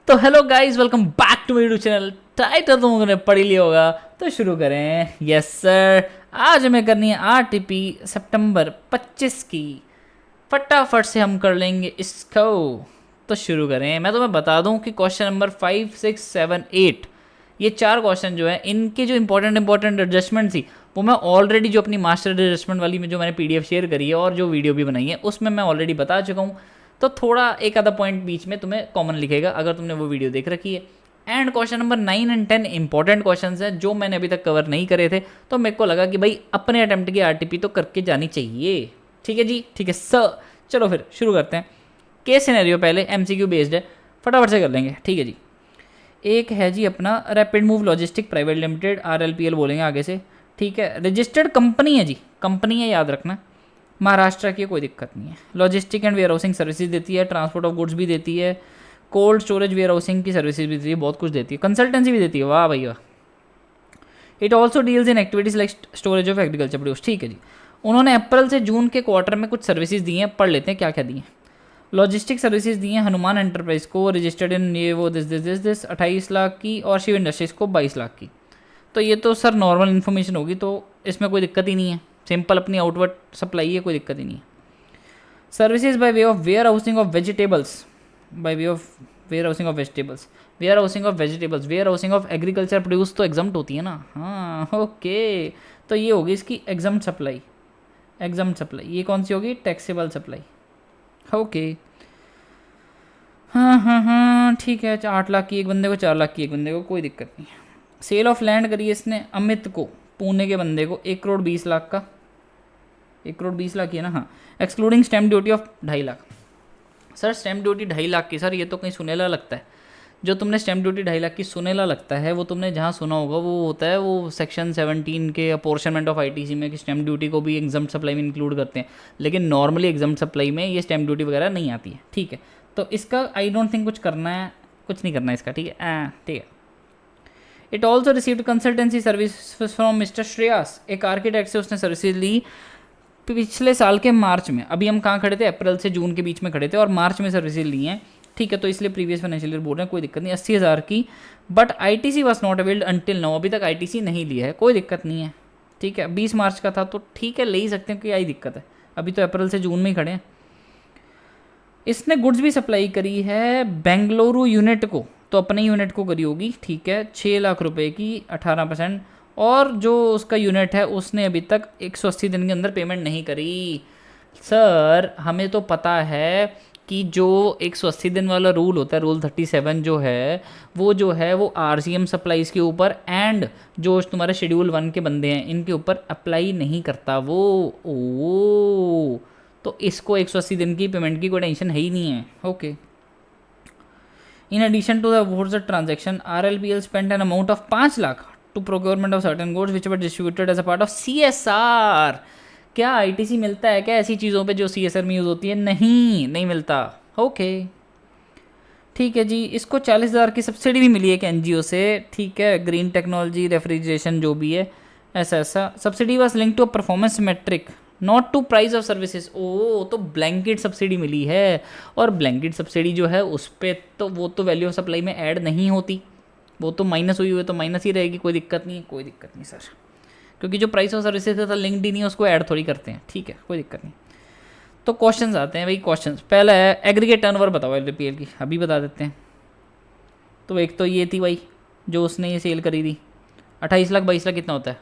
तो hello guys, welcome back to my YouTube channel. Title तुम लोगों ने पढ़ ही लिया होगा, तो शुरू करें। यस सर, आज हमें करनी है आरटीपी सितंबर 25 की। फटाफट से हम कर लेंगे इसको। तो शुरू करें। मैं तुम्हें बता दूं कि क्वेश्चन नंबर 5, 6, 7, 8 ये चार क्वेश्चन जो है, इनके जो इंपॉर्टेंट एडजस्टमेंट थी वो मैं ऑलरेडी जो अपनी मास्टर एडजस्टमेंट वाली में जो मैंने पीडीएफ शेयर करी है और जो वीडियो भी बनाई है उसमें मैं ऑलरेडी बता चुका हूँ। तो थोड़ा एक आधा पॉइंट बीच में तुम्हें कॉमन लिखेगा अगर तुमने वो वीडियो देख रखी है। And question number 9 and 10 important question हैं जो मैंने अभी तक कवर नहीं करे थे, तो मेरे को लगा कि भाई अपने अटेम्प्ट की आरटीपी तो करके जानी चाहिए। ठीक है जी, ठीक है सर। चलो फिर शुरू करते हैं। केस सिनेरियो पहले एमसीक्यू बेस्ड है, फटाफट से कर लेंगे। ठीक है जी। एक है जी अपना rapid move logistic private limited, RLPL बोलेंगे आगे से। ठीक है, रजिस्टर्ड कंपनी है जी, कंपनी है, याद रखना। महाराष्ट्र की है, कोई दिक्कत नहीं है। Logistic and warehousing services देती है, ट्रांसपोर्ट ऑफ गुड्स भी देती है, कोल्ड स्टोरेज वेयर हाउसिंग की सर्विसेज भी देती है, बहुत कुछ देती है, कंसल्टेंसी भी देती है। वाह भैया। It also deals in activities like storage of agriculture produce. ठीक है जी। उन्होंने अप्रैल से जून के क्वार्टर में कुछ सर्विसेज दी हैं, पढ़ लेते हैं क्या क्या दी हैं। लॉजिस्टिक सर्विसेज दी हैं हनुमान एंटरप्राइज को, रजिस्टर्ड इन ये वो दिस 28 लाख की, और शिव इंडस्ट्रीज को 22 लाख की। तो ये तो सर नॉर्मल इन्फॉर्मेशन होगी, तो इसमें कोई दिक्कत ही नहीं है। सिंपल अपनी आउटवर्ड सप्लाई है, कोई दिक्कत ही नहीं है। Services by way of warehousing of vegetables, by way of warehousing of vegetables, warehousing of vegetables, warehousing of agriculture produce तो एग्जम्प्ट होती है ना। हाँ ओके, तो ये होगी इसकी एग्जम्प्ट सप्लाई। एग्जम्प्ट सप्लाई ये कौन सी होगी? Taxable supply. ओके हाँ ठीक है। 8 लाख की एक बंदे को, 4 लाख की एक बंदे को, कोई दिक्कत नहीं है। सेल ऑफ लैंड करी इसने अमित को, पुणे के बंदे को, 1 करोड़ 20 लाख का। 1 करोड़ 20 लाख ही है ना। हाँ, excluding stamp duty of 2.5 lakh. Sir stamp duty 2.5 lakh की, सर ये तो कहीं सुनेला लगता है। जो तुमने स्टैम्प ड्यूटी 2.5 लाख की सुनेला लगता है, वो तुमने जहाँ सुना होगा वो होता है वो सेक्शन 17 के अपोर्शनमेंट ऑफ आईटीसी में, कि स्टैम्प ड्यूटी को भी एग्जम्प्ट सप्लाई में इंक्लूड करते हैं। लेकिन नॉर्मली एग्जम्प्ट सप्लाई में ये स्टैम्प ड्यूटी वगैरह नहीं आती है। ठीक है, तो इसका आई डोंट थिंक कुछ करना है, कुछ नहीं करना है इसका। ठीक है ठीक है। It also received consultancy service from mister Shreyas, एक आर्किटेक्ट से उसने सर्विसेज ली पिछले साल के मार्च में। अभी हम कहाँ खड़े थे? अप्रैल से जून के बीच में खड़े थे और मार्च में सर्विसेज ली हैं। ठीक है, तो इसलिए प्रीवियस फाइनेंशियल ईयर बोल रहे हैं, कोई दिक्कत नहीं। 80,000 की, but ITC was not availed until now, अभी तक आईटीसी नहीं लिया है, कोई दिक्कत नहीं है। ठीक है, 20 मार्च का था तो ठीक है, ले ही सकते हैं, क्या ही दिक्कत है। अभी तो अप्रैल से जून में ही खड़े हैं। इसने गुड्स भी सप्लाई करी है बेंगलुरु यूनिट को, तो अपने यूनिट को करी होगी। ठीक है, 6 लाख रुपए की, 18%। और जो उसका यूनिट है उसने अभी तक 180 दिन के अंदर पेमेंट नहीं करी। सर हमें तो पता है कि जो 180 दिन वाला रूल होता है, रूल 37 जो है वो आरसीएम सप्लाईज के ऊपर एंड जो तुम्हारे शेड्यूल 1 के बंदे हैं इनके ऊपर अप्लाई नहीं करता वो। ओ, तो इसको 180 दिन की पेमेंट की कोई टेंशन है ही नहीं है। Okay. In addition to the transaction, RLPL spend an amount of 5 lakh to procurement of certain goods which were distributed as a part of CSR। क्या आईटीसी मिलता है क्या ऐसी चीज़ों पे जो CSR में यूज़ होती है? नहीं मिलता। ओके ठीक है जी। इसको 40,000 की सब्सिडी भी मिली है एक एनजीओ से। ठीक है, ग्रीन टेक्नोलॉजी रेफ्रिजरेशन जो भी है, ऐसा subsidy was link to a performance metric not to price of services. ओ, तो ब्लैंकेट सब्सिडी मिली है, और ब्लैंकेट सब्सिडी जो है उस पर तो वो तो वैल्यू ऑफ सप्लाई में ऐड नहीं होती, वो तो माइनस हुई तो माइनस ही रहेगी, कोई दिक्कत नहीं है। कोई दिक्कत नहीं सर, क्योंकि जो प्राइस ऑफ सर्विसेज के साथ लिंक्ड ही नहीं है उसको ऐड थोड़ी करते हैं। ठीक है, कोई दिक्कत नहीं। तो क्वेश्चंस आते हैं भाई। क्वेश्चंस पहला है एग्रीगेट टर्नओवर बताओ एलपीएल की, अभी बता देते हैं। तो एक तो ये थी भाई जो उसने ये सेल करी थी, 28 लाख 22 लाख कितना होता है?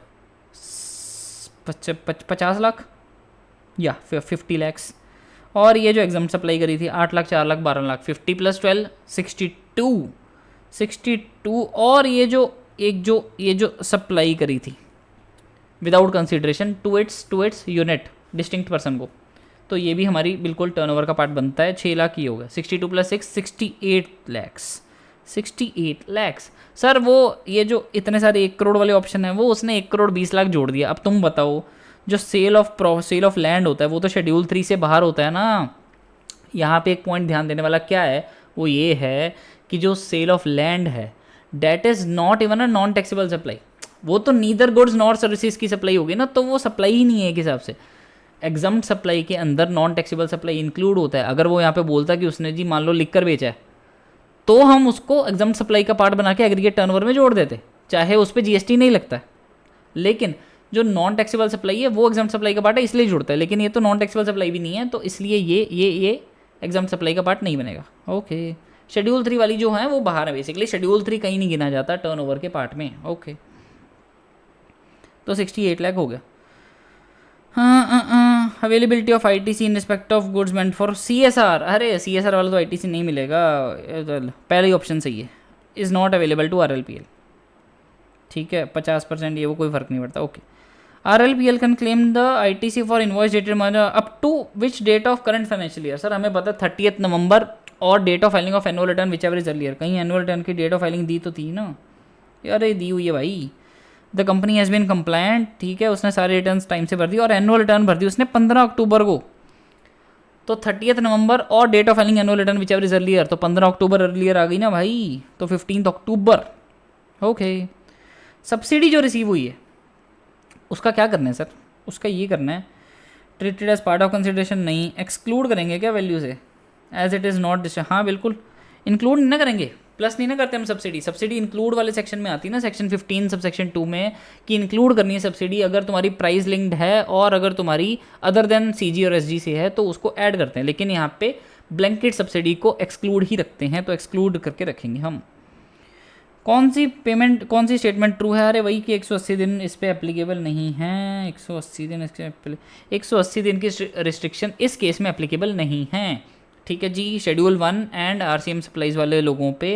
50 लाख या 50 लैक्स। और ये जो एग्जाम सप्लाई करी थी 8 लाख 4 लाख 12 लाख, 50 + 12 62। और ये जो सप्लाई करी थी without consideration to its unit distinct person को, तो ये भी हमारी बिल्कुल टर्नओवर का पार्ट बनता है। 6 लाख ये होगा। 62 + 6 68 लैक्स। 68 लैक्स। सर वो ये जो इतने सारे 1 करोड़ वाले ऑप्शन है वो उसने 1 करोड़ 20 लाख जोड़ दिया। अब तुम बताओ, जो सेल ऑफ लैंड होता है वो तो शेड्यूल 3 से बाहर होता है ना। यहाँ पे एक पॉइंट ध्यान देने वाला क्या है, वो ये है कि जो सेल ऑफ लैंड है that is not even a non taxable supply. वो तो नीदर गुड्स नॉर सर्विसेज की सप्लाई होगी ना, तो वो सप्लाई ही नहीं है एक हिसाब से। एग्जम्प्ट सप्लाई के अंदर नॉन टैक्सेबल सप्लाई इंक्लूड होता है। अगर वो यहाँ पे बोलता कि उसने जी मान लो लिख कर बेचा है, तो हम उसको एग्जाम सप्लाई का पार्ट बना के एग्रीगेट टर्नओवर में जोड़ देते, चाहे उस पर जीएसटी नहीं लगता है। लेकिन जो नॉन टैक्सेबल सप्लाई है वो एग्जाम सप्लाई का पार्ट है, इसलिए जुड़ता है। लेकिन ये तो नॉन टैक्सेबल सप्लाई भी नहीं है, तो इसलिए ये एग्जाम सप्लाई का पार्ट नहीं बनेगा। ओके, शेड्यूल 3 वाली जो है वो बाहर है बेसिकली, शेड्यूल 3 कहीं नहीं गिना जाता टर्नओवर के पार्ट में। ओके, तो 68 लाख हो गया। हाँ, availability of ITC in respect of goods meant for CSR. अरे सीएसआर वाला तो आईटीसी नहीं मिलेगा, पहला ही ऑप्शन सही है, is not available to RLPL. ठीक है, 50% ये वो कोई फर्क नहीं पड़ता। Okay, RLPL can claim the ITC for invoice dated up to which date of current financial year. Sir हमें पता है 30 नवंबर और date of filing of annual return whichever is earlier. कहीं एनुअल रिटर्न की डेट ऑफ फाइलिंग दी तो थी ना, अरे दी हुई है भाई। The company has been compliant, ठीक है, उसने सारे रिटर्न टाइम से भर दी और एनुअल रिटर्न भर दी उसने 15 अक्टूबर को। तो 30 नवंबर और date of filing annual return whichever is earlier, तो 15 अक्टूबर अर्लियर आ गई ना भाई, तो 15 अक्टूबर। ओके, सब्सिडी जो रिसीव हुई है उसका क्या करना है सर? उसका ये करना है, treated as part of consideration नहीं, एक्सक्लूड करेंगे क्या वैल्यू से, एज इट इज़ नॉट। हाँ बिल्कुल, इंक्लूड नहीं ना करेंगे, प्लस नहीं ना करते हम सब्सिडी। सब्सिडी इंक्लूड वाले सेक्शन में आती है ना, सेक्शन 15 सब सेक्शन 2 में, कि इंक्लूड करनी है सब्सिडी अगर तुम्हारी प्राइस लिंक्ड है और अगर तुम्हारी अदर देन सीजी और एसजी से है तो उसको ऐड करते हैं। लेकिन यहाँ पे ब्लैंकेट सब्सिडी को एक्सक्लूड ही रखते हैं, तो एक्सक्लूड करके रखेंगे हम। कौन सी पेमेंट, कौन सी स्टेटमेंट ट्रू है? अरे वही कि 180 दिन इस पे एप्लीकेबल नहीं है, 180 दिन इसके 180 दिन की रिस्ट्रिक्शन इस केस में एप्लीकेबल नहीं है। ठीक है जी, शेड्यूल 1 एंड आरसीएम सप्लाईज वाले लोगों पे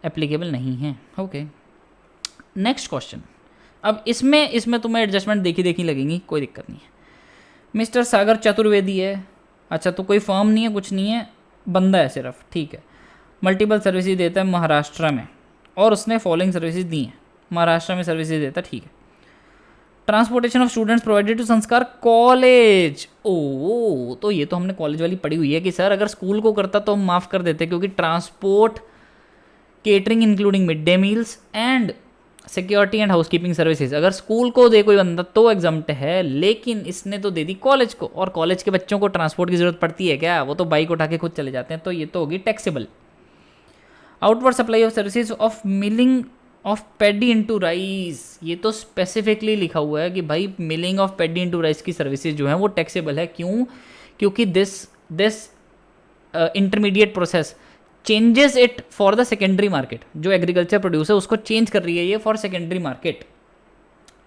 एप्लीकेबल नहीं है। Okay, next question. अब इसमें तुम्हें एडजस्टमेंट देखी लगेंगी, कोई दिक्कत नहीं है। मिस्टर सागर चतुर्वेदी है, अच्छा तो कोई फर्म नहीं है, कुछ नहीं है, बंदा है सिर्फ, ठीक है। मल्टीपल सर्विसेज देता है महाराष्ट्र में और उसने फॉलोइंग सर्विसेज दी हैं, महाराष्ट्र में सर्विसेज देता, ठीक है। Transportation of students provided to Sanskar college. ओ, तो ये तो हमने कॉलेज वाली पढ़ी हुई है कि सर अगर स्कूल को करता तो हम माफ़ कर देते, क्योंकि transport, catering including mid day meals and security and housekeeping services अगर स्कूल को दे कोई बंदा तो एग्जाम्प्ट है। लेकिन इसने तो दे दी कॉलेज को, और कॉलेज के बच्चों को ट्रांसपोर्ट की ज़रूरत पड़ती है क्या? वो तो बाइक उठा के खुद चले जाते हैं, तो ये तो होगी taxable. Outward supply of services of milling of paddy into rice, ये तो स्पेसिफिकली लिखा हुआ है कि भाई milling of paddy into rice की सर्विसेज जो है वो टैक्सेबल है। क्यों? क्योंकि this intermediate process changes it for the secondary market. जो एग्रीकल्चर प्रोड्यूस है उसको चेंज कर रही है ये फॉर सेकेंडरी मार्केट।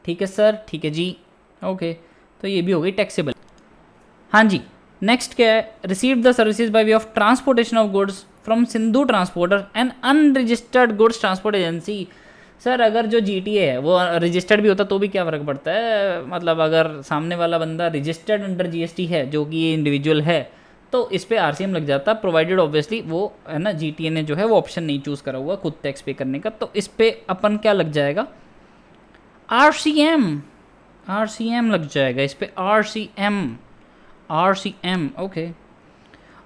ठीक है सर, ठीक है जी, ओके, तो ये भी हो गई टैक्सेबल। हाँ जी, नेक्स्ट क्या है? Receive the services by way of transportation of goods from Sindhu transporter and unregistered goods transport agency. Sir अगर जो जीटीए है वो रजिस्टर्ड भी होता तो भी क्या फ़र्क पड़ता है? मतलब अगर सामने वाला बंदा रजिस्टर्ड अंडर जीएसटी है, जो कि ये इंडिविजुअल है, तो इस पर आरसीएम लग जाता, प्रोवाइडेड ऑब्वियसली वो है ना, जीटीए ने जो है वो ऑप्शन नहीं चूज़ करा हुआ खुद टैक्स पे करने का, तो इस पर अपन क्या लग जाएगा? आरसीएम लग जाएगा इस पर, RCM. Okay.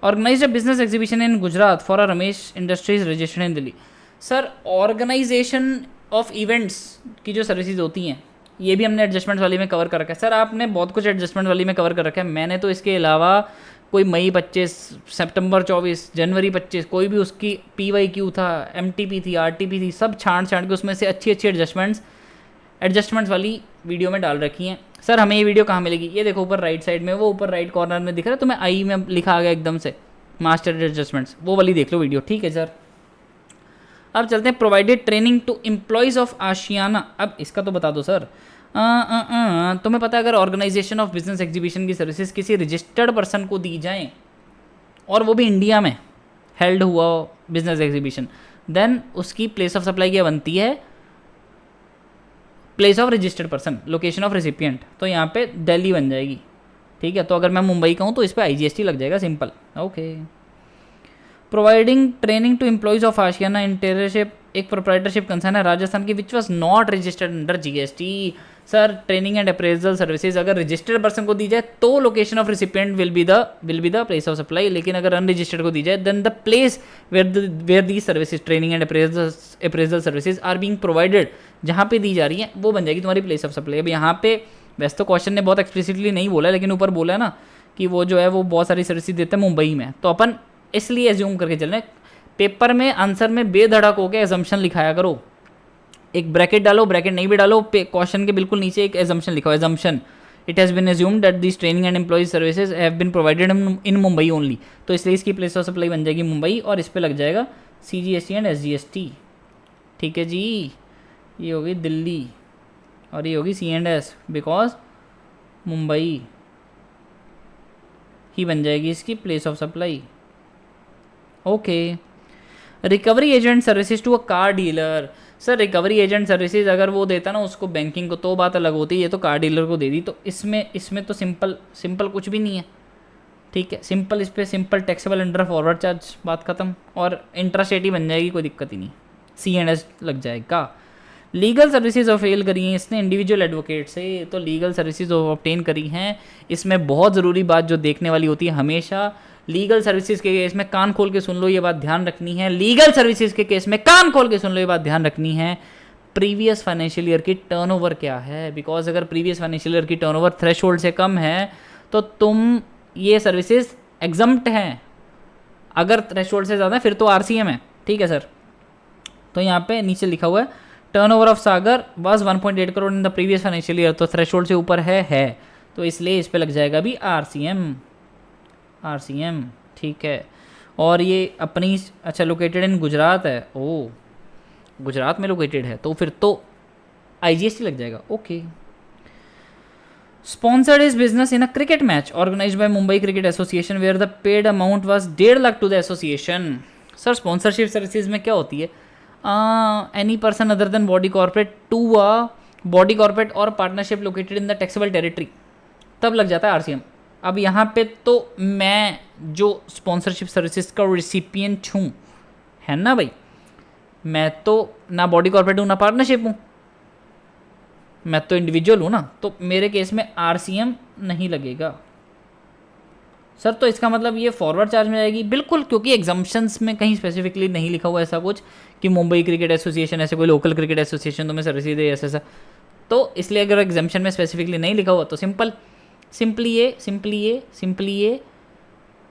Organise a business exhibition in Gujarat for a Ramesh industries registered in Delhi. Sir organisation of events की जो सर्विसेज होती हैं ये भी हमने एडजस्टमेंट वाली में कवर कर रखा है। सर आपने बहुत कुछ एडजस्टमेंट वाली में कवर कर रखा है, मैंने तो इसके अलावा कोई मई 25, सितंबर 24, जनवरी 25, कोई भी उसकी PYQ था, MTP थी, RTP थी, सब छांट के उसमें से अच्छी एडजस्टमेंट्स वाली वीडियो में डाल रखी हैं। सर हमें ये वीडियो कहाँ मिलेगी? ये देखो ऊपर राइट साइड में, वो ऊपर राइट कॉर्नर में दिख रहा है तुम्हें, आई में लिखा आ गया एकदम से मास्टर एडजस्टमेंट्स, वो वाली देख लो वीडियो। ठीक है सर, अब चलते हैं provided training to employees of Ashiana. अब इसका तो बता दो सर। तुम्हें पता है अगर ऑर्गेनाइजेशन ऑफ बिजनेस एग्जीबिशन की सर्विसेज किसी रजिस्टर्ड पर्सन को दी जाएँ और वो भी इंडिया में हेल्ड हुआ बिजनेस एग्जीबिशन, देन उसकी प्लेस ऑफ सप्लाई क्या बनती है? Place of registered person, location of recipient, तो यहाँ पे दिल्ली बन जाएगी। ठीक है, तो अगर मैं मुंबई का हूँ तो इस पर IGST लग जाएगा, simple. Okay. Providing training to employees of Ashiana internship एक प्रोप्राइटरशिप कंसर्न है राजस्थान की which was not registered under GST। Sir training and appraisal services अगर रजिस्टर्ड पर्सन को दी जाए तो location of recipient will be the place of supply, लेकिन अगर अनरजिस्टर्ड को दी जाए then the place where the services training and appraisal services are being provided, जहाँ पे दी जा रही है वो बन जाएगी तुम्हारी प्लेस ऑफ सप्लाई। अब यहाँ पे वैसे तो क्वेश्चन ने बहुत एक्सप्लिसिटली नहीं बोला, लेकिन ऊपर बोला है ना कि वो जो है वो बहुत सारी सर्विसेज देते हैं मुंबई में, तो अपन इसलिए एज्यूम करके चल रहे हैं पेपर में आंसर में बेधड़क होकर एजम्पशन लिखाया करो, एक ब्रैकेट डालो, ब्रैकेट नहीं भी डालो, क्वेश्चन के बिल्कुल नीचे एक एजम्पशन लिखो, assumption it has been assumed that this training and employees services have been provided in Mumbai only, तो इसलिए इसकी प्लेस ऑफ सप्लाई बन जाएगी मुंबई और इस पर लग जाएगा CGST एंड SGST। ठीक है जी, ये होगी दिल्ली और ये होगी C&S, बिकॉज मुंबई ही बन जाएगी इसकी place of supply. Okay, recovery agent services to a car dealer. Sir recovery agent services अगर वो देता ना उसको बैंकिंग को तो बात अलग होती है, ये तो कार डीलर को दे दी, तो इसमें तो सिंपल कुछ भी नहीं है। ठीक है, सिंपल इस पर simple taxable under forward charge, बात खत्म, और इंट्रास्टेट ही बन जाएगी, कोई दिक्कत ही नहीं, C&S लग जाएगा। लीगल सर्विसेज ऑफेल करी हैं इसने इंडिविजुअल एडवोकेट से, तो लीगल सर्विसेज ऑब्टेन करी हैं। इसमें बहुत ज़रूरी बात जो देखने वाली होती है हमेशा, लीगल सर्विसेज के केस में कान खोल के सुन लो, ये बात ध्यान रखनी है। लीगल सर्विसेज के केस में कान खोल के सुन लो, ये बात ध्यान रखनी है, प्रीवियस फाइनेंशियल ईयर की टर्नओवर क्या है, बिकॉज अगर प्रीवियस फाइनेंशियल ईयर की टर्नओवर थ्रेशोल्ड से कम है तो तुम ये सर्विसेज एग्जम्प्ट हैं, अगर थ्रेशोल्ड से ज़्यादा है फिर तो RCM है। ठीक है सर, तो यहाँ पे नीचे लिखा हुआ है turnover of Sagar was 1.8 crore in the previous financial year, तो थ्रेशोल्ड से ऊपर है, तो इसलिए इस पे लग जाएगा भी RCM। ठीक है, और ये अपनी अच्छा लोकेटेड इन गुजरात है, ओ गुजरात में लोकेटेड है, तो फिर तो IGST लग जाएगा। Okay, sponsored is business in a cricket match organised by Mumbai cricket association where the paid amount was 1.5 lakh to the association. Sir sponsorship services में क्या होती है, any person other than body corporate to a body corporate और partnership located in the taxable territory, तब लग जाता है RCM। अब यहाँ पे तो मैं जो स्पॉन्सरशिप सर्विसेज का रिसिपिएंट हूँ, है ना भाई, मैं तो ना बॉडी कॉर्पोरेट हूँ ना पार्टनरशिप हूँ, मैं तो इंडिविजुअल हूँ ना, तो मेरे केस में RCM नहीं लगेगा। सर तो इसका मतलब ये फॉरवर्ड चार्ज में जाएगी, बिल्कुल, क्योंकि एग्जाम्पशंस में कहीं स्पेसिफिकली नहीं लिखा हुआ ऐसा कुछ कि मुंबई क्रिकेट एसोसिएशन ऐसे कोई लोकल क्रिकेट एसोसिएशन तुम्हें सर्विस दे ऐसा, तो इसलिए अगर एग्जाम्पशन में स्पेसिफिकली नहीं लिखा हुआ तो सिंपली ये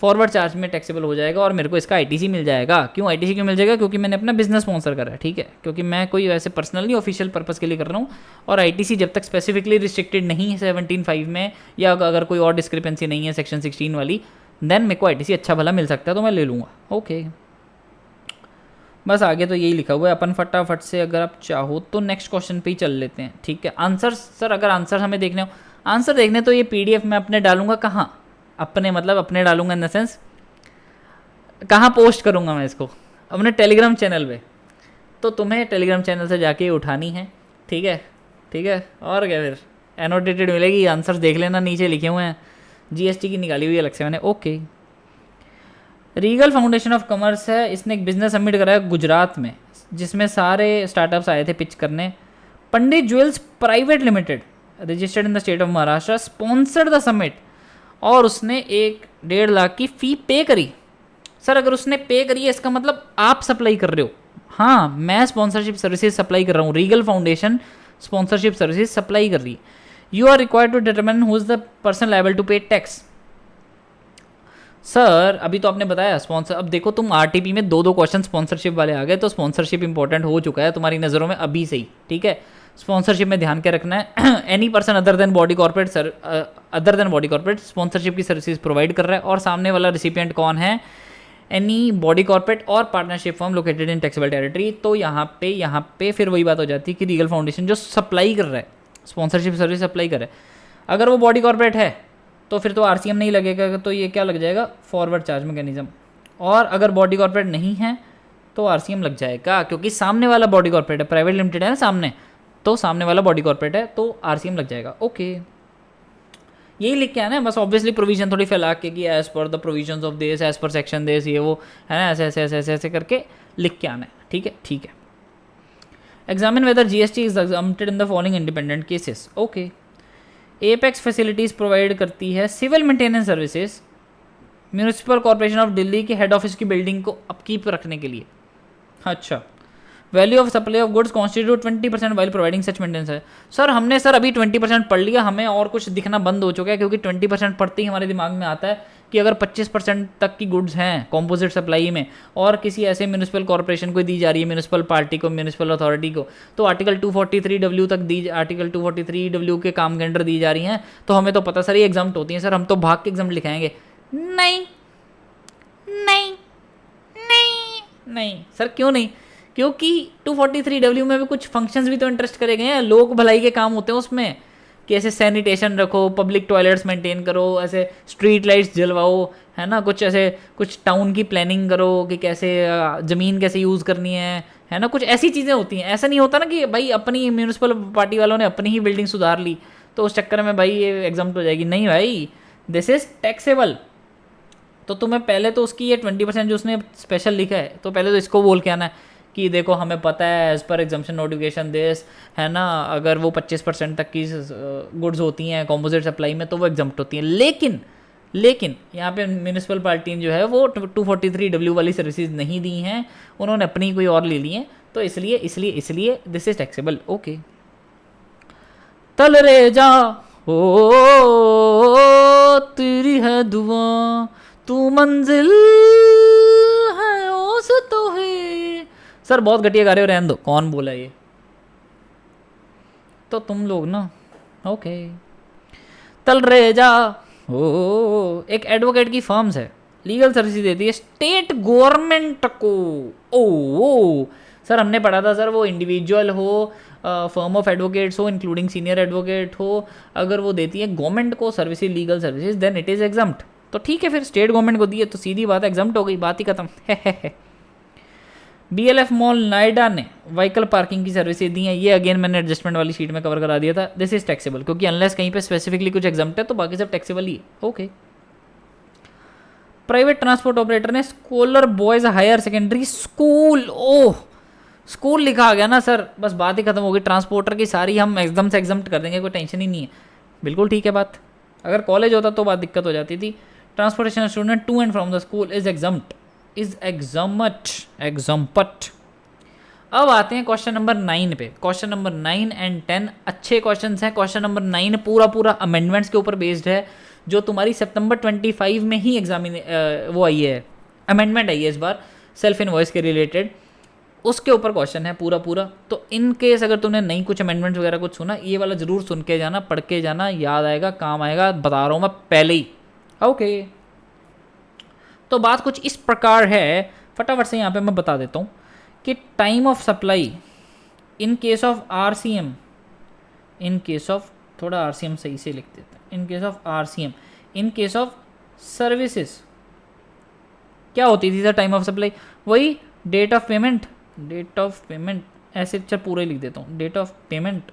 फॉरवर्ड चार्ज में टैक्सेबल हो जाएगा और मेरे को इसका ITC मिल जाएगा। क्यों ITC क्यों मिल जाएगा, क्योंकि मैंने अपना बिजनेस स्पॉन्सर करा है। ठीक है, क्योंकि मैं कोई वैसे पर्सनल नहीं ऑफिशियल पर्पस के लिए कर रहा हूँ, और ITC जब तक स्पेसिफिकली रिस्ट्रिक्टेड नहीं है 17(5) में, या अगर कोई और डिस्क्रिपेंसी नहीं है सेक्शन 16 वाली, देन मेरे को ITC अच्छा भला मिल सकता है, तो मैं ले लूँगा। ओके, बस आगे तो यही लिखा हुआ है। अपन फटाफट से अगर आप चाहो तो नेक्स्ट क्वेश्चन पे ही चल लेते हैं। ठीक है, आंसर सर अगर आंसर हमें देखने हो, आंसर देखने तो ये PDF में अपने डालूंगा, कहाँ अपने मतलब अपने डालूंगा इन द सेंस कहाँ पोस्ट करूँगा मैं इसको, अपने टेलीग्राम चैनल पे, तो तुम्हें टेलीग्राम चैनल से जाके उठानी है। ठीक है, और क्या, फिर एनोटेटेड मिलेगी, आंसर्स देख लेना, नीचे लिखे हुए हैं, GST की निकाली हुई अलग से मैंने। Okay, Regal foundation of commerce है, इसने एक बिजनेस समिट कराया गुजरात में, जिसमें सारे स्टार्टअप्स आए थे पिच करने। Pandit jewels private limited registered in the state of Maharashtra sponsored the summit, और उसने 1.5 लाख की फ़ी पे करी। सर अगर उसने पे करी है इसका मतलब आप सप्लाई कर रहे हो, हाँ मैं स्पॉन्सरशिप सर्विसेज सप्लाई कर रहा हूँ, Regal Foundation sponsorship services supply कर रही है। You are required to determine who is the person liable to pay tax. Sir अभी तो आपने बताया स्पॉन्सर, अब देखो तुम RTP में 2 क्वेश्चन स्पॉन्सरशिप वाले आ गए, तो स्पॉन्सरशिप इंपॉर्टेंट हो चुका है तुम्हारी नज़रों में अभी से ही। ठीक है, स्पॉन्सरशिप में ध्यान क्या रखना है, any person other than body corporate sponsorship की सर्विसेज प्रोवाइड कर रहा है, और सामने वाला रिसिपिएंट कौन है, एनी बॉडी कॉर्पोरेट और partnership firm located in taxable territory. तो यहाँ पे फिर वही बात हो जाती है कि रीगल फाउंडेशन जो सप्लाई कर रहा है, स्पॉन्सरशिप सर्विस सप्लाई कर रहा है, अगर वो बॉडी कॉर्पोरेट है तो फिर तो RCM नहीं लगेगा, तो ये क्या लग जाएगा, फॉरवर्ड चार्ज मैकेनिज्म। और अगर बॉडी कॉर्पोरेट नहीं है तो RCM लग जाएगा, क्योंकि सामने वाला बॉडी कॉर्पोरेट है, प्राइवेट लिमिटेड है ना सामने, तो सामने वाला बॉडी कॉर्पोरेट है तो RCM लग जाएगा। ओके, यही लिख के आना है बस, ऑब्वियसली प्रोविजन थोड़ी फैला के कि as per the provisions of this, as per section this, ये वो है ना, ऐसे करके लिख के आना है। ठीक है, examine whether GST is exempted in the following independent cases. Okay, Apex facilities provide करती है civil maintenance services municipal corporation of Delhi के हेड ऑफिस की बिल्डिंग को अपकीप रखने के लिए। अच्छा, value of supply of goods constitute 20% while providing such maintenance है। सर अभी 20% पढ़ लिया, हमें और कुछ दिखना बंद हो चुका है, क्योंकि 20% पढ़ते ही हमारे दिमाग में आता है कि अगर 25% तक की गुड्स हैं कॉम्पोजिट सप्लाई में और किसी ऐसे म्यूनिसिपल कॉर्पोरेशन को दी जा रही है, म्यूनिसिपल पार्टी को, म्यूनिसिपल अथॉरिटी को, तो आर्टिकल 243W तक दी, आर्टिकल 243W के काम के अंडर दी जा रही हैं, तो हमें तो पता सर ये एग्जाम्प्ट होती हैं सर, हम तो भाग के एग्जाम्प्ट लिखाएंगे। नहीं नहीं नहीं नहीं सर, क्यों नहीं? क्योंकि 243W में भी कुछ फंक्शंस भी तो इंटरेस्ट करे गए हैं, लोक भलाई के काम होते हैं उसमें, कि ऐसे सैनिटेशन रखो, पब्लिक टॉयलेट्स मेंटेन करो, ऐसे स्ट्रीट लाइट्स जलवाओ, है ना, कुछ ऐसे कुछ टाउन की प्लानिंग करो कि कैसे ज़मीन कैसे यूज़ करनी है ना, कुछ ऐसी चीज़ें होती हैं। ऐसा नहीं होता ना कि भाई अपनी म्यूनिसिपल पार्टी वालों ने अपनी ही बिल्डिंग सुधार ली तो उस चक्कर में भाई ये एग्जाम्प्ट हो जाएगी। नहीं भाई, दिस इज़ टैक्सेबल। तो तुम्हें पहले तो उसकी ये 20% जो उसने स्पेशल लिखा है, तो पहले तो इसको बोल के आना है कि देखो हमें पता है as per exemption notification this, है ना, अगर वो 25% तक की गुड्स होती हैं कॉम्पोजिट सप्लाई में तो वो एग्जाम्प्ट होती हैं। लेकिन यहाँ पे म्यूनिसिपल पार्टी जो है वो 243W वाली सर्विसेज नहीं दी हैं, उन्होंने अपनी कोई और ले ली हैं, तो इसलिए दिस इज टैक्सेबल। ओके, तल रे जा ओ तेरी है दुआ, तू मंजिल है ओस तो है। सर बहुत घटिया गा रहे हो, रहने दो, कौन बोला ये? तो तुम लोग ना। ओके, तल रे जा ओ एक एडवोकेट की फर्म्स है, लीगल सर्विस देती है स्टेट गवर्नमेंट को। ओ सर हमने पढ़ा था सर, वो इंडिविजुअल हो, फर्म ऑफ एडवोकेट्स हो इंक्लूडिंग सीनियर एडवोकेट हो, अगर वो देती है गवर्नमेंट को services, legal services, then it is exempt. तो ठीक है, फिर स्टेट गवर्नमेंट को दी है तो सीधी बात एग्जाम्प्ट हो गई, बात ही खत्म है। BLF मॉल नोएडा ने व्हीकल पार्किंग की सर्विसेज दी हैं, ये अगेन मैंने एडजस्टमेंट वाली शीट में कवर करा दिया था। दिस इज टैक्सेबल, क्योंकि अनलेस कहीं पे स्पेसिफिकली कुछ एग्जाम्प्ट है तो बाकी सब टैक्सेबल ही है। ओके, प्राइवेट ट्रांसपोर्ट ऑपरेटर ने scholar boys higher secondary school, oh school लिखा आ गया ना सर, बस बात ही खत्म हो गई। ट्रांसपोर्टर की सारी हम एकदम से एग्जाम्प्ट कर देंगे, कोई टेंशन ही नहीं है, बिल्कुल ठीक है बात। अगर कॉलेज होता तो बात दिक्कत हो जाती थी। Transportation student to and from the school is exempt, is exempt. अब आते हैं क्वेश्चन नंबर 9 पे। क्वेश्चन नंबर 9 एंड 10 अच्छे क्वेश्चंस हैं। क्वेश्चन नंबर 9 पूरा अमेंडमेंट्स के ऊपर बेस्ड है, जो तुम्हारी सितंबर 25 में ही वो आई है, अमेंडमेंट आई है इस बार सेल्फ इनवॉइस के रिलेटेड, उसके ऊपर क्वेश्चन है पूरा। तो इन केस अगर तुमने नहीं कुछ अमेंडमेंट्स वगैरह कुछ सुना, ये वाला ज़रूर सुन के जाना, पढ़ के जाना, याद आएगा, काम आएगा, बता रहा हूँ मैं पहले ही। ओके, तो बात कुछ इस प्रकार है, फटाफट से यहाँ पे मैं बता देता हूँ कि time of supply in case of RCM, in case of, थोड़ा RCM सही से लिख देते हैं, इन case of RCM, in case of services क्या होती थी सर टाइम ऑफ सप्लाई? वही डेट ऑफ पेमेंट, ऐसे अच्छा पूरे लिख देता हूँ, डेट ऑफ पेमेंट।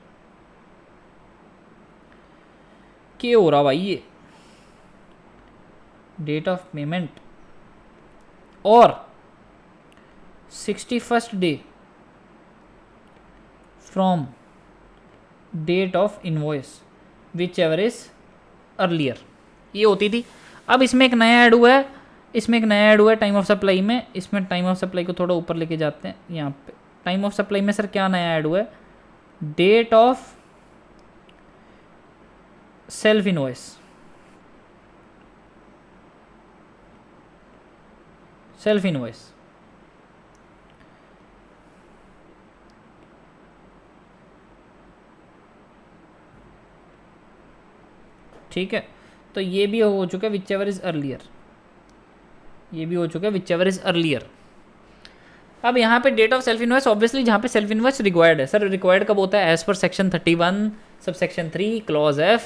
क्या हो रहा भाई ये? डेट ऑफ पेमेंट और 61st day from date of invoice whichever is earlier, ये होती थी। अब इसमें एक नया ऐड हुआ है, टाइम ऑफ सप्लाई में। इसमें टाइम ऑफ सप्लाई को थोड़ा ऊपर लेके जाते हैं, यहाँ पे टाइम ऑफ सप्लाई में सर क्या नया ऐड हुआ है? डेट ऑफ सेल्फ इनवॉइस, ठीक है। तो ये भी हो चुका है विच एवर इज अर्लियर, अब यहाँ पे date of self invoice, obviously जहाँ पे सेल्फ इनवॉइस रिक्वायर्ड है सर, रिक्वायर्ड कब होता है? As per section 31 sub section 3 clause F।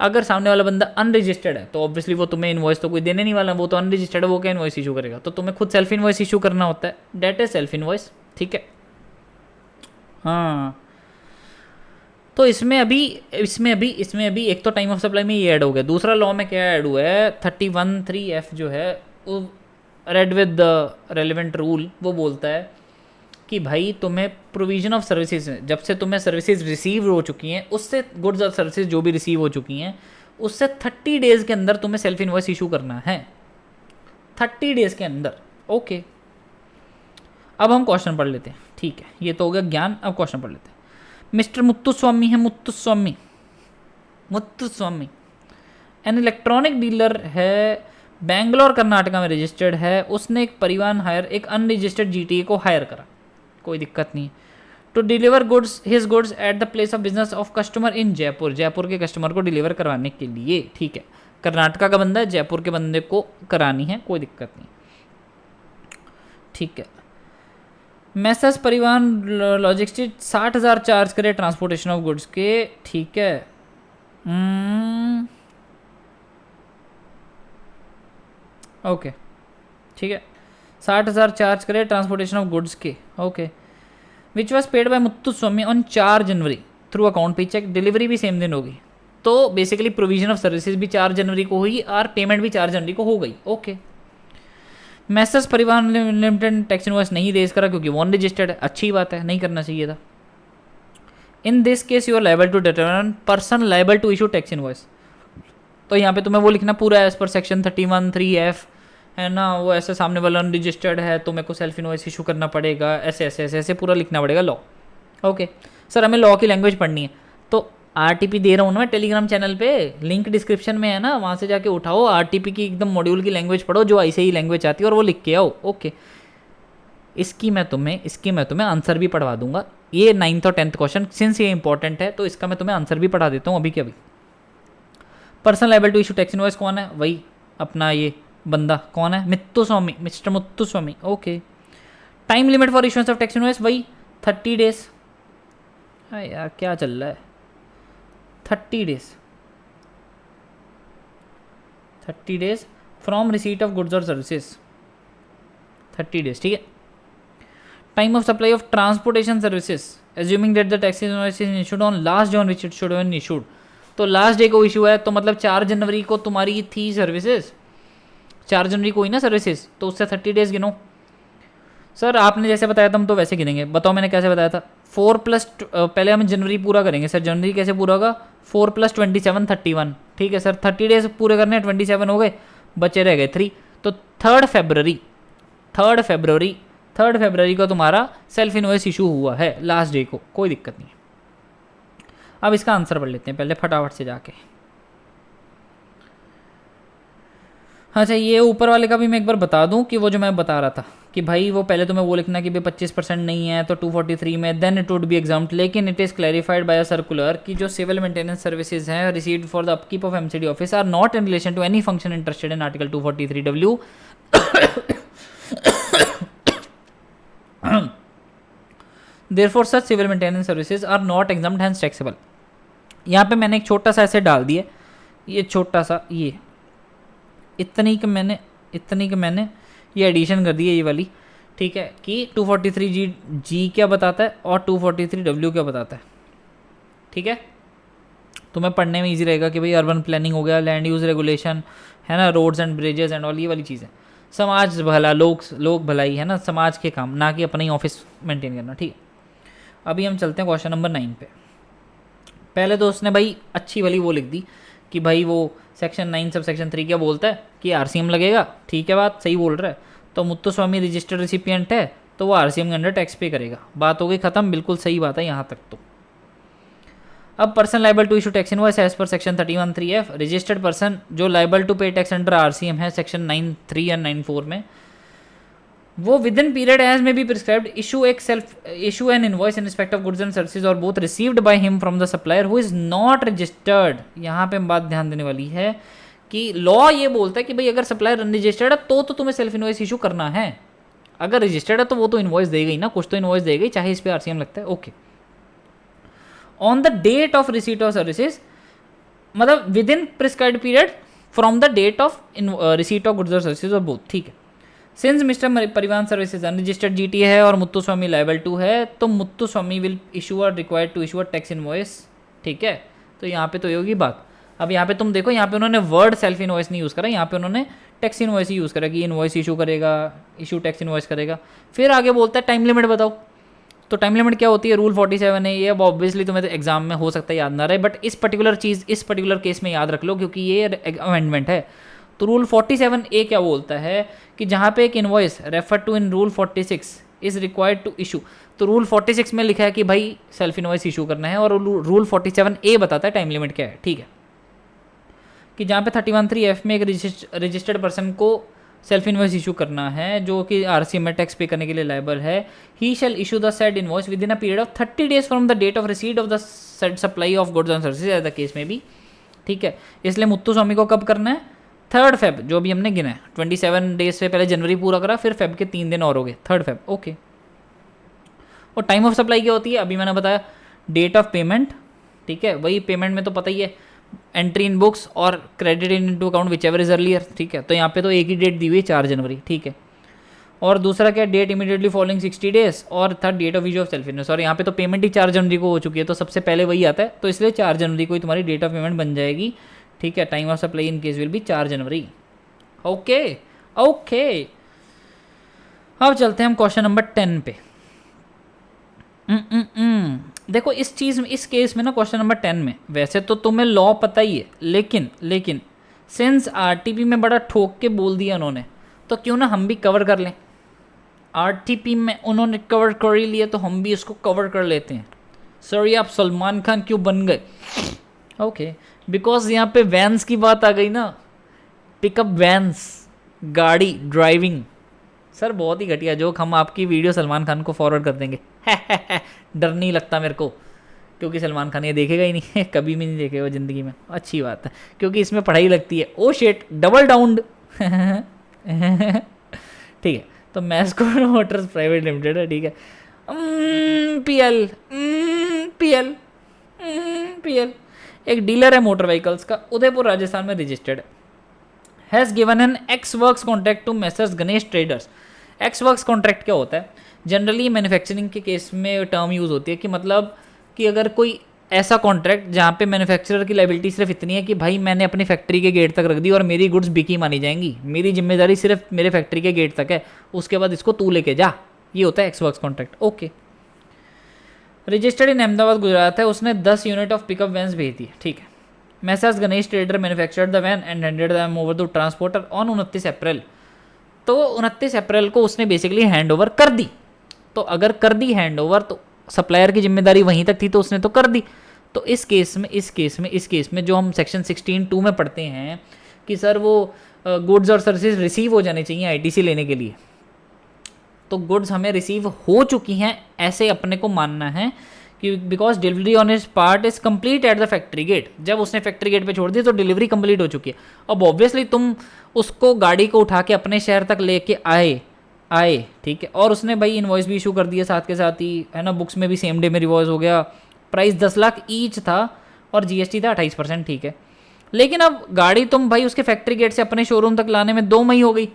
अगर सामने वाला बंदा अनरजिस्टर्ड है तो ऑब्वियसली वो तुम्हें इनवॉइस तो कोई देने नहीं वाला, वो तो अनरजिस्टर्ड है, वो क्या इनवॉइस इशू करेगा? तो तुम्हें खुद सेल्फ इनवॉइस इशू करना होता है, डेट इज सेल्फ इनवॉइस, ठीक है। हाँ, तो इसमें अभी एक तो टाइम ऑफ सप्लाई में ये ऐड हो गया, दूसरा लॉ में क्या ऐड हुआ है? 31(3)(f) जो है वो read with the relevant rule, वो बोलता है कि भाई तुम्हें प्रोविजन ऑफ सर्विसेज, जब से तुम्हें सर्विसेज रिसीव हो चुकी हैं, उससे गुड्स और सर्विसेज जो भी रिसीव हो चुकी हैं, उससे 30 डेज़ के अंदर तुम्हें सेल्फ इनवॉइस इशू करना है, 30 डेज़ के अंदर। ओके, अब हम क्वेश्चन पढ़ लेते हैं, ठीक है, ये तो हो गया ज्ञान। अब क्वेश्चन पढ़ लेते हैं। मिस्टर मुत्तुस्वामी है, मुत्तुस्वामी एन इलेक्ट्रॉनिक डीलर है बेंगलोर कर्नाटका में रजिस्टर्ड है, उसने एक परिवहन हायर एक अनरजिस्टर्ड जीटीए को हायर करा, कोई दिक्कत नहीं, to deliver goods his goods at the place of business of customer in Jaipur, Jaipur के कस्टमर को डिलीवर करवाने के लिए, ठीक है। कर्नाटका का बंदा है, जयपुर के बंदे को करानी है, कोई दिक्कत नहीं, ठीक है। मैसेज परिवहन लॉजिस्टिक 60,000 चार्ज करे ट्रांसपोर्टेशन ऑफ गुड्स के, ठीक है। ओके, ठीक है, 60,000 चार्ज करे ट्रांसपोर्टेशन ऑफ गुड्स के, okay. Which was paid by Muthuswamy on 4 January through account पे चेक, डिलीवरी भी सेम दिन होगी, तो बेसिकली प्रोविजन ऑफ सर्विसेज भी 4 जनवरी को हुई और पेमेंट भी 4 जनवरी को हो गई, ओके। मैसेज परिवहन लिमिटेड टैक्स इनवॉइस नहीं रेज करा क्योंकि वो अनरजिस्टर्ड है, अच्छी बात है, नहीं करना चाहिए था। In this case you are liable to determine person liable to issue tax invoice, तो यहाँ पे तुम्हें वो लिखना पूरा एज पर सेक्शन 31(3)(f) है ना, वो ऐसे सामने वाला अनरजिस्टर्ड है तो मेरे को सेल्फ इनवॉइस इशू करना पड़ेगा, ऐसे ऐसे ऐसे ऐसे पूरा लिखना पड़ेगा लॉ, ओके। सर हमें लॉ की लैंग्वेज पढ़नी है, तो आरटीपी दे रहा हूँ ना मैं टेलीग्राम चैनल पे, लिंक डिस्क्रिप्शन में है ना, वहाँ से जाके उठाओ, आरटीपी की एकदम मॉड्यूल की लैंग्वेज पढ़ो जो ऐसे ही लैंग्वेज आती है और वो लिख के आओ, ओके। इसकी मैं तुम्हें आंसर भी पढ़वा दूंगा, ये 9th और 10th क्वेश्चन सिंस ये इंपॉर्टेंट है तो इसका मैं तुम्हें आंसर भी पढ़ा देता हूँ अभी के अभी। Person liable to issue tax invoice कौन है, वही अपना ये बंदा कौन है, Muthuswamy, mister Muthuswamy, okay. Time limit for issuance of tax invoice वही 30 डेज, यार क्या चल रहा है, 30 days from receipt of goods और सर्विसेज, 30 डेज, ठीक है। Time of supply of transportation services assuming that the tax invoice is issued on last day on which it should have been issued, तो last day को issue है तो मतलब 4 जनवरी को तुम्हारी थी सर्विसेज, 4 जनवरी को ही ना सर्विसेज, तो उससे 30 डेज गिनो। सर आपने जैसे बताया था हम तो वैसे गिनेंगे, बताओ मैंने कैसे बताया था, 4+ पहले हम जनवरी पूरा करेंगे, सर जनवरी कैसे पूरा होगा, 4 + 27 31, ठीक है सर, 30 डेज पूरे करने हैं, 27 हो गए, बचे रह गए 3, तो 3 फरवरी को तुम्हारा सेल्फ इनवॉइस इशू हुआ है लास्ट डे को, कोई दिक्कत नहीं। अब इसका आंसर पढ़ लेते हैं पहले फटाफट से जाके। अच्छा ये ऊपर वाले का भी मैं एक बार बता दूं कि वो जो मैं बता रहा था कि भाई वो पहले तुम्हें वो लिखना कि भाई 25% नहीं है तो 243 में then it would be exempt, लेकिन it is clarified by a circular कि जो सिविल मेंटेनेंस सर्विसेज हैं received for the upkeep of MCD office are not in relation to any function interested in article 243W। Therefore such civil maintenance services are not exempt hence taxable. यहाँ पे मैंने एक छोटा सा ऐसे डाल दिया, ये छोटा सा ये इतनी कि मैंने ये एडिशन कर दी है ये वाली, ठीक है, कि 243G क्या बताता है और 243W क्या बताता है, ठीक है। तुम्हें पढ़ने में इजी रहेगा कि भाई अर्बन प्लानिंग हो गया, लैंड यूज़ रेगुलेशन है ना, roads and bridges and all, ये वाली चीज़ें, समाज भला, लोग भलाई है ना, समाज के काम, ना कि अपना ही ऑफिस मेंटेन करना, ठीक है। अभी हम चलते हैं क्वेश्चन नंबर 9 पे। पहले तो उसने भाई अच्छी वाली वो लिख दी कि भाई वो सेक्शन 9 सब सेक्शन 3 क्या बोलता है कि आरसीएम लगेगा, ठीक है, बात सही बोल रहा है, तो मुत्तुस्वामी रजिस्टर्ड रिसिपिएंट है तो वो आरसीएम के अंडर टैक्स पे करेगा, बात हो गई खत्म, बिल्कुल सही बात है यहाँ तक तो। अब person liable to issue tax invoice as per section 31(3)(f), registered person जो liable to pay tax under RCM है सेक्शन 9(3) या 9(4) में, वो within period as may be prescribed issue an invoice in respect of goods and services or both received by him from the supplier who is not registered. यहाँ पे बात ध्यान देने वाली है कि लॉ ये बोलता है कि भाई अगर सप्लायर अनरजिस्टर्ड है तो तुम्हें सेल्फ इनवॉइस इशू करना है, अगर रजिस्टर्ड है तो वो तो इनवॉइस देगा ही ना, कुछ तो इनवॉइस देगा ही, चाहे इस पे आरसीएम लगता है, okay. On the date of receipt of services, मतलब within prescribed period from the date of receipt of goods और सर्विसेज और बोथ, ठीक है। Since mister Parivahan services unregistered GT है और मुत्तुस्वामी लायबल टू है, तो Muthuswamy will issue are required to issue a tax invoice, ठीक है। तो यहाँ पे तो ये होगी बात। अब यहाँ पे तुम देखो, यहाँ पे उन्होंने वर्ड सेल्फ इनवॉइस नहीं यूज़ करा, यहाँ पे उन्होंने टैक्स इनवॉइस ही यूज़ करा कि इनवॉइस इशू करेगा, इशू टैक्स इनवॉइस करेगा। फिर आगे बोलता है टाइम लिमिट बताओ, तो टाइम लिमिट क्या होती है, रूल 47 है ये। अब ऑब्वियसली तुम्हें तो एग्जाम में हो सकता है याद ना रहे, बट इस पर्टिकुलर केस में याद रख लो क्योंकि ये अमेंडमेंट है। तो रूल 47A क्या बोलता है कि जहाँ पे एक invoice refer to in rule 46 is required to issue, तो रूल 46 में लिखा है कि भाई सेल्फ इनवॉइस इशू करना है, और रूल 47A बताता है टाइम लिमिट क्या है, ठीक है। कि जहाँ पे 31(3)(f) में एक रजिस्टर्ड पर्सन को सेल्फ इन्वॉइस इशू करना है जो कि RCM में टैक्स पे करने के लिए लायबल है, he shall issue the said invoice within a period of 30 days from the date of receipt of the said supply of goods and services as the case may be. ठीक है, इसलिए मुत्तु स्वामी को कब करना है? 3rd Feb, जो भी हमने गिना है 27 डेज से पहले जनवरी पूरा करा, फिर फेब के 3 दिन और हो गए, 3rd Feb। ओके, और टाइम ऑफ सप्लाई क्या होती है? अभी मैंने बताया डेट ऑफ पेमेंट। ठीक है, वही पेमेंट में तो पता ही है, एंट्री इन बुक्स और credit into account whichever is earlier. ठीक है, तो यहाँ पे तो एक ही डेट दी हुई है 4 जनवरी। ठीक है, और दूसरा क्या, डेट इमीडिएटली फॉलोइंग 60 days, और third date of issue of self invoice. और यहाँ पे तो पेमेंट ही 4 जनवरी को हो चुकी है, तो सबसे पहले वही आता है, तो इसलिए 4 जनवरी को ही तुम्हारी डेट ऑफ पेमेंट बन जाएगी। ठीक है, time of supply in case will be 4 January. Okay okay, अब चलते हैं हम क्वेश्चन नंबर 10 पे। देखो इस चीज़ में, इस केस में ना, क्वेश्चन नंबर 10 में वैसे तो तुम्हें लॉ पता ही है, लेकिन सिंस आरटीपी में बड़ा ठोक के बोल दिया उन्होंने, तो क्यों ना हम भी कवर कर लें। आरटीपी में उन्होंने कवर कर ही लिया, तो हम भी इसको कवर कर लेते हैं। सर ये आप सलमान खान क्यों बन गए? ओके, बिकॉज यहाँ पे वैन्स की बात आ गई ना, पिकअप वैन्स, गाड़ी, ड्राइविंग। सर बहुत ही घटिया जोक, हम आपकी वीडियो सलमान खान को फॉरवर्ड कर देंगे। डर नहीं लगता मेरे को, क्योंकि सलमान खान ये देखेगा ही नहीं, कभी भी नहीं देखेगा ज़िंदगी में। अच्छी बात है, क्योंकि इसमें पढ़ाई लगती है। Oh shit, double downed. ठीक है, तो मैस्को मोटर्स प्राइवेट लिमिटेड है। ठीक है, पीएल पीएल पीएल एक डीलर है मोटर व्हीकल्स का, उदयपुर राजस्थान में registered, has given an ex works contract to messrs Ganesh traders. Ex works contract क्या होता है? जनरली मैन्युफैक्चरिंग के केस में टर्म यूज़ होती है कि मतलब कि अगर कोई ऐसा कॉन्ट्रैक्ट जहाँ पे मैन्युफैक्चरर की लायबिलिटी सिर्फ इतनी है कि भाई मैंने अपनी फैक्ट्री के गेट तक रख दी और मेरी गुड्स बिकी मानी जाएंगी, मेरी जिम्मेदारी सिर्फ मेरे फैक्ट्री के गेट तक है, उसके बाद इसको तू लेके जा, ये होता है x works contract. Okay, registered in Ahmedabad Gujarat है, उसने 10 यूनिट ऑफ पिकअप वैन्स भेज दी। ठीक है, messrs Ganesh trader manufactured the van and handed them over to transporter on 29 April. तो 29 अप्रैल को उसने बेसिकली हैंड ओवर कर दी। तो अगर कर दी हैंड ओवर, तो सप्लायर की जिम्मेदारी वहीं तक थी, तो उसने तो कर दी। तो इस केस में जो हम सेक्शन 16(2) में पढ़ते हैं कि सर वो गुड्स और सर्विसेज रिसीव हो जाने चाहिए आईटीसी लेने के लिए, तो गुड्स हमें रिसीव हो चुकी हैं ऐसे अपने को मानना है कि because delivery on his part is complete at the factory gate. जब उसने फैक्ट्री गेट पे छोड़ दी तो डिलीवरी कंप्लीट हो चुकी है। अब ऑब्वियसली तुम उसको गाड़ी को उठा के अपने शहर तक लेके आए, ठीक है, और उसने भाई इनवॉइस भी इशू कर दिया साथ के साथ ही, है ना, बुक्स में भी सेम डे में रिवॉइस हो गया, प्राइस 10 लाख ईच था और जीएसटी था 28%। ठीक है, लेकिन अब गाड़ी तुम भाई उसके फैक्ट्री गेट से अपने शोरूम तक लाने में 2 मई हो गई।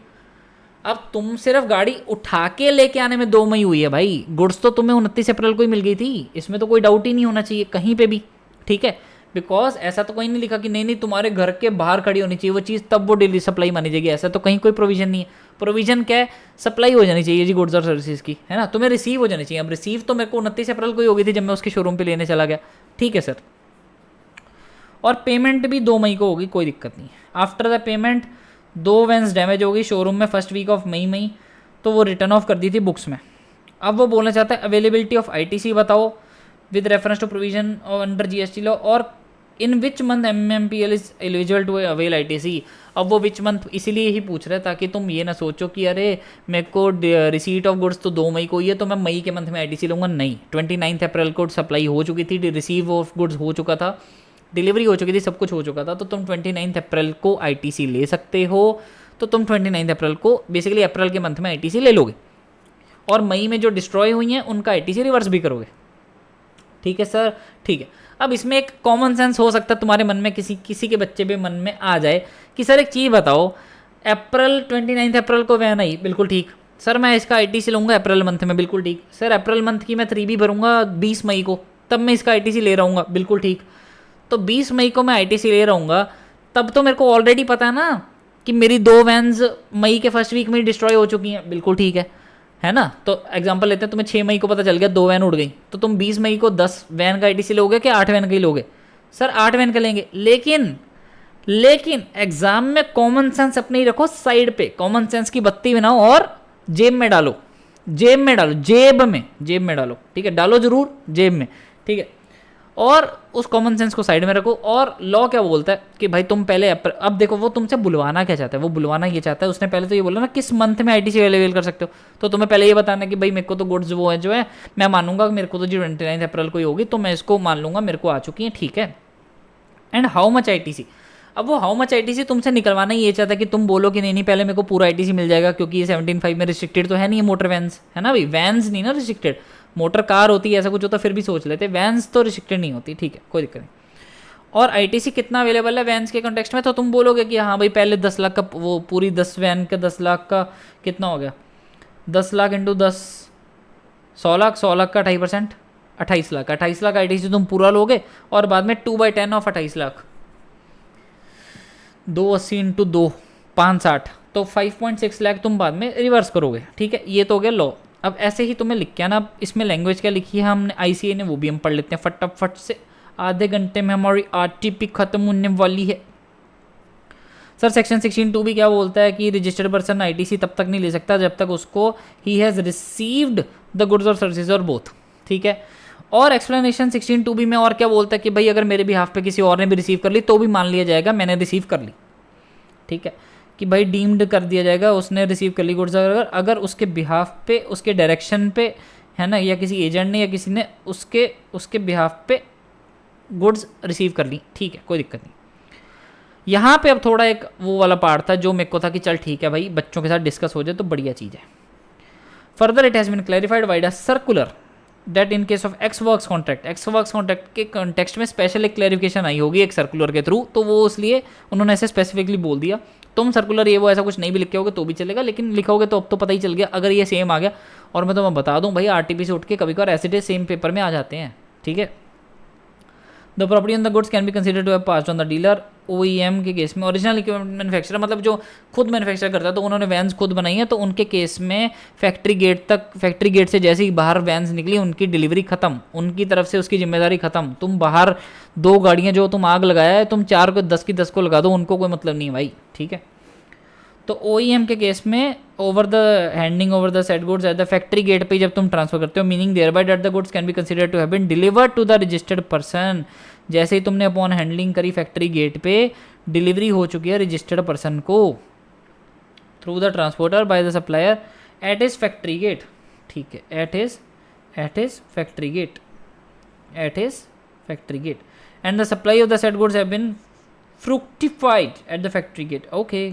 अब तुम सिर्फ गाड़ी उठा के लेके आने में 2 मई हुई है भाई, गुड्स तो तुम्हें 29 अप्रैल को ही मिल गई थी, इसमें तो कोई डाउट ही नहीं होना चाहिए कहीं पे भी। ठीक है, बिकॉज ऐसा तो कहीं नहीं लिखा कि नहीं तुम्हारे घर के बाहर खड़ी होनी चाहिए वो चीज़ तब वो डेली सप्लाई मानी जाएगी, ऐसा तो कहीं कोई प्रोविजन नहीं है। प्रोविजन क्या है? सप्लाई हो जानी चाहिए जी गुड्स और सर्विसेज की, है ना, तुम्हें रिसीव हो जानी चाहिए। अब रिसीव तो मेरे को 29 अप्रैल को ही हो गई थी जब मैं उसके शोरूम पे लेने चला गया। ठीक है सर, और पेमेंट भी 2 मई को होगी, कोई दिक्कत नहीं है। After the payment 2 vans damage हो गई शोरूम में फर्स्ट वीक ऑफ मई, तो वो रिटर्न ऑफ कर दी थी बुक्स में। अब वो बोलना चाहता है अवेलेबिलिटी ऑफ आईटीसी बताओ with reference to provision under GST law, और in which month MMPL is eligible to avail ITC. अब वो विच मंथ इसीलिए ही पूछ रहे हैं ताकि तुम ये ना सोचो कि अरे मेरे को रिसीट ऑफ गुड्स तो 2 मई को ही है तो मैं मई के मंथ में आईटीसी लूँगा। नहीं, 29 अप्रैल को सप्लाई हो चुकी थी, रिसीव ऑफ गुड्स हो चुका था, डिलीवरी हो चुकी थी, सब कुछ हो चुका था, तो तुम 29 अप्रैल को आईटीसी ले सकते हो। तो तुम 29 अप्रैल को बेसिकली अप्रैल के मंथ में आईटीसी ले लोगे और मई में जो डिस्ट्रॉय हुई हैं उनका आईटीसी रिवर्स भी करोगे। ठीक है सर, ठीक है। अब इसमें एक कॉमन सेंस हो सकता है तुम्हारे मन में, किसी के बच्चे भी मन में आ जाए कि सर एक चीज़ बताओ, अप्रैल 29 अप्रैल को वैन आई, बिल्कुल ठीक सर, मैं इसका आईटीसी लूँगा अप्रैल मंथ में, बिल्कुल ठीक सर। अप्रैल मंथ की मैं 3B भरूँगा 20 मई को, तब मैं इसका आईटीसी ले रहा हूँ, बिल्कुल ठीक। तो 20 मई को मैं आईटीसी ले रहा हूँ, तब तो मेरे को ऑलरेडी पता है ना कि मेरी 2 वैन्स मई के फर्स्ट वीक में डिस्ट्रॉय हो चुकी हैं, बिल्कुल ठीक है ना। तो एग्जांपल लेते हैं, तुम्हें 6 मई को पता चल गया 2 वैन उड़ गई, तो तुम 20 मई को 10 वैन का आईटीसी लोगे कि 8 वैन का ही लोगे? सर 8 वैन का लेंगे, लेकिन एग्जाम में कॉमन सेंस अपने ही रखो साइड पे, कॉमन सेंस की बत्ती बनाओ और जेब में डालो, जेब में डालो, ठीक है, डालो जरूर जेब में, ठीक है। और उस कॉमन सेंस को साइड में रखो। और लॉ क्या बोलता है कि भाई तुम पहले अब देखो वो तुमसे बुलवाना क्या चाहता है, वो बुलवाना ये चाहता है, उसने पहले तो ये बोला ना किस मंथ में आईटीसी अवेलेबल कर सकते हो, तो तुम्हें पहले ये बताना कि भाई मेरे को तो गुड्स वो है जो है मैं मानूंगा मेरे को तो जी 29 अप्रैल को ही होगी, तो मैं इसको मान लूंगा मेरे को आ चुकी है, ठीक है। एंड हाउ मच आईटीसी, अब वो हाउ मच आईटीसी तुमसे निकलवाना ही ये चाहता है कि तुम बोलो कि नहीं नहीं पहले मेरे को पूरा आईटीसी मिल जाएगा, क्योंकि ये 17.5 में रिस्ट्रिक्टेड तो है नहीं, ये मोटर वैन्स है ना भाई, वैन्स नहीं ना रिस्ट्रिक्टेड, मोटर कार होती है ऐसा कुछ होता फिर भी सोच लेते, वैन्स तो रिस्ट्रिक्टेड नहीं होती, ठीक है कोई दिक्कत नहीं। और आईटीसी कितना अवेलेबल है वैन्स के कॉन्टेक्स्ट में, तो तुम बोलोगे कि हाँ भाई पहले 10 लाख का वो पूरी 10 वैन का 10 लाख का कितना हो गया, 10 लाख इंटू 10 100 लाख, 100 लाख का 2.5% 28 लाख, 28 लाख आईटीसी तुम पूरा लोगे, और बाद में 2/10 ऑफ 28 लाख 280 इंटू 2 560, तो 5.6 लाख तुम बाद में रिवर्स करोगे, ठीक है। ये तो हो गया लॉ। अब ऐसे ही तुम्हें लिख के आना, अब इसमें लैंग्वेज क्या लिखी है हमने आईसीए ने वो भी हम पढ़ लेते हैं फटाफट से, आधे घंटे में हमारी आरटीपी खत्म होने वाली है। सर सेक्शन 16(2) भी क्या बोलता है कि रजिस्टर्ड पर्सन आईटीसी तब तक नहीं ले सकता जब तक उसको he has received the goods और सर्विसेज और बोथ, ठीक है। और एक्सप्लेनेशन 16(2) में और क्या बोलता है कि भाई अगर मेरे बिहाफ पे किसी और ने भी रिसीव कर ली तो भी मान लिया जाएगा मैंने रिसीव कर ली, ठीक है, कि भाई डीम्ड कर दिया जाएगा उसने रिसीव कर ली गुड्स, अगर उसके बिहाफ पे उसके डायरेक्शन पे है ना, या किसी एजेंट ने या किसी ने उसके बिहाफ पे गुड्स रिसीव कर ली, ठीक है कोई दिक्कत नहीं। यहाँ पे अब थोड़ा एक वो वाला पार्ट था जो मेरे को था कि चल ठीक है भाई बच्चों के साथ डिस्कस हो जाए तो बढ़िया चीज़ है। Further it has been clarified by the circular that in case of ex works contract के कॉन्टेक्स्ट में स्पेशल एक क्लैरिफिकेशन आई होगी एक सर्कुलर के थ्रू, तो वो इसलिए उन्होंने ऐसे स्पेसिफिकली बोल दिया। तुम सर्कुलर ये वो ऐसा कुछ नहीं भी लिखे होगे तो भी चलेगा, लेकिन लिखोगे तो अब तो पता ही चल गया अगर ये सेम आ गया। और मैं बता दूं भाई आरटीपी से उठ के कभी कभार ऐसे सेम पेपर में आ जाते हैं, ठीक है। The property on the goods can be consider to have passed on the dealer. OEM के केस में ओरिजिनल इक्विपमेंट मैन्युफैक्चरर मतलब जो खुद मैन्युफैक्चर करता है, तो उन्होंने वैन्स खुद बनाई है, तो उनके केस में फैक्ट्री गेट से जैसे ही बाहर वैन्स निकली उनकी डिलीवरी खत्म, उनकी तरफ से उसकी जिम्मेदारी खत्म। तुम बाहर 2 गाड़ियाँ जो तुम आग लगाया है तुम 4 को 10 की 10 को लगा दो, उनको कोई मतलब नहीं है भाई, ठीक है। तो ओईएम के केस में over the handing over the set goods at the factory gate पे जब तुम ट्रांसफर करते हो, meaning thereby that the goods can be considered to have been delivered to the registered person. जैसे ही तुमने अपॉन हैंडलिंग करी factory gate पे डिलीवरी हो चुकी है रजिस्टर्ड पर्सन को through the transporter by the supplier at his factory gate, ठीक है, at his factory gate and the supply of the set goods have been fructified at the factory gate, okay.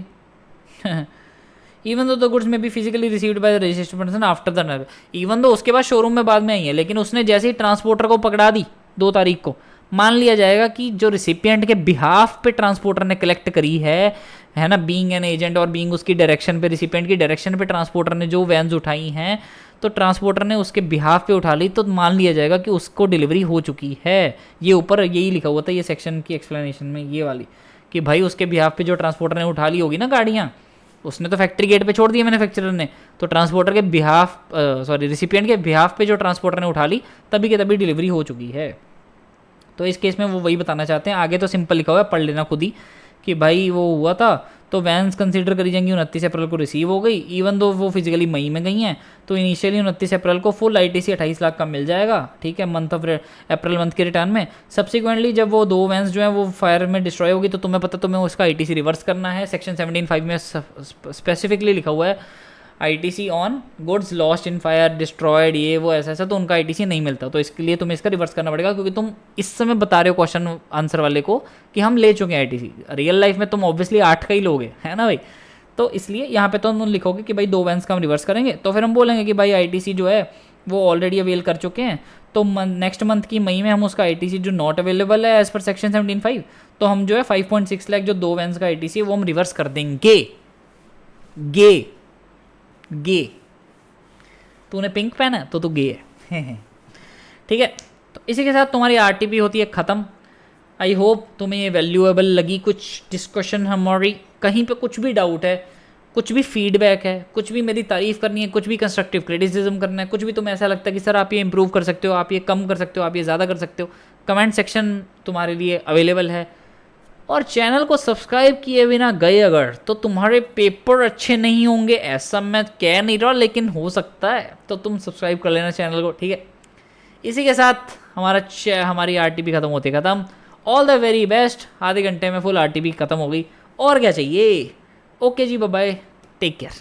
Even though the goods may be physically received by the registered person after the, even though उसके बाद showroom में बाद में आई है, लेकिन उसने जैसे ही transporter को पकड़ा दी 2 तारीख को, मान लिया जाएगा कि जो रिसिपिएंट के बिहाफ पे ट्रांसपोर्टर ने कलेक्ट करी है ना, बीइंग एन एजेंट और बीइंग उसकी डायरेक्शन पे रिसिपिएंट की डायरेक्शन पे ट्रांसपोर्टर ने जो वैन्स उठाई हैं, तो ट्रांसपोर्टर ने उसके बिहाफ पे उठा ली, तो मान लिया जाएगा कि उसको डिलीवरी हो चुकी है। ये ऊपर यही लिखा हुआ था ये सेक्शन की एक्सप्लेनेशन में, ये वाली कि भाई उसके बिहाफ पे जो ट्रांसपोर्टर ने उठा ली होगी ना गाड़ियाँ, उसने तो फैक्ट्री गेट पे छोड़ दिया मैन्युफैक्चरर ने, तो ट्रांसपोर्टर के बिहाफ रिसिपिएंट के बिहाफ पे जो ट्रांसपोर्टर ने उठा ली तभी के तभी डिलीवरी हो चुकी है। तो इस केस में वो वही बताना चाहते हैं, आगे तो सिंपल लिखा हुआ है, पढ़ लेना खुद ही कि भाई वो हुआ था तो वैन्स कंसीडर करी जाएंगी 29 अप्रैल को रिसीव हो गई, इवन दो वो फिजिकली मई में गई हैं, तो इनिशियली 29 अप्रैल को फुल आईटीसी 28 लाख का मिल जाएगा, ठीक है, मंथ ऑफ अप्रैल मंथ के रिटर्न में। सब्सिक्वेंटली जब वो 2 वैन्स जो है वो फायर में डिस्ट्रॉय होगी तो तुम्हें उसका आईटीसी रिवर्स करना है। सेक्शन 17(5) में स्पेसिफिकली लिखा हुआ है ITC on goods lost in fire destroyed, ये वो ऐसा, तो उनका आईटीसी नहीं मिलता, तो इसके लिए तुम्हें इसका रिवर्स करना पड़ेगा, क्योंकि तुम इस समय बता रहे हो क्वेश्चन आंसर वाले को कि हम ले चुके हैं आईटीसी, रियल लाइफ में तुम ऑब्वियसली 8 का ही लोगे, है ना भाई। तो इसलिए यहाँ पे तो तुम लिखोगे कि भाई 2 वैन्स का हम रिवर्स करेंगे, तो फिर हम बोलेंगे कि भाई आईटीसी जो है वो ऑलरेडी अवेल कर चुके हैं, तो नेक्स्ट मंथ की मई में हम उसका आईटीसी जो नॉट अवेलेबल है एज पर सेक्शन 17(5), तो हम जो है 5.6 लाख जो 2 वैन्स का आईटीसी है वो हम रिवर्स कर देंगे। गे तूने पिंक पहना तो तू गे है ठीक है। तो इसी के साथ तुम्हारी आरटीपी होती है ख़त्म। आई होप तुम्हें ये वैल्यूएबल लगी कुछ डिस्कशन हमारी, कहीं पे कुछ भी डाउट है, कुछ भी फीडबैक है, कुछ भी मेरी तारीफ़ करनी है, कुछ भी कंस्ट्रक्टिव क्रिटिसिज्म करना है, कुछ भी तुम्हें ऐसा लगता है कि सर आप ये इंप्रूव कर सकते हो, आप ये कम कर सकते हो, आप ये ज़्यादा कर सकते हो, कमेंट सेक्शन तुम्हारे लिए अवेलेबल है। और चैनल को सब्सक्राइब किए बिना गए अगर तो तुम्हारे पेपर अच्छे नहीं होंगे, ऐसा मैं कह नहीं रहा, लेकिन हो सकता है, तो तुम सब्सक्राइब कर लेना चैनल को, ठीक है। इसी के साथ हमारी आरटीपी ख़त्म होते ख़त्म। All the very best. आधे घंटे में फुल आरटीपी ख़त्म हो गई, और क्या चाहिए। ओके जी, बाय बाय, टेक केयर।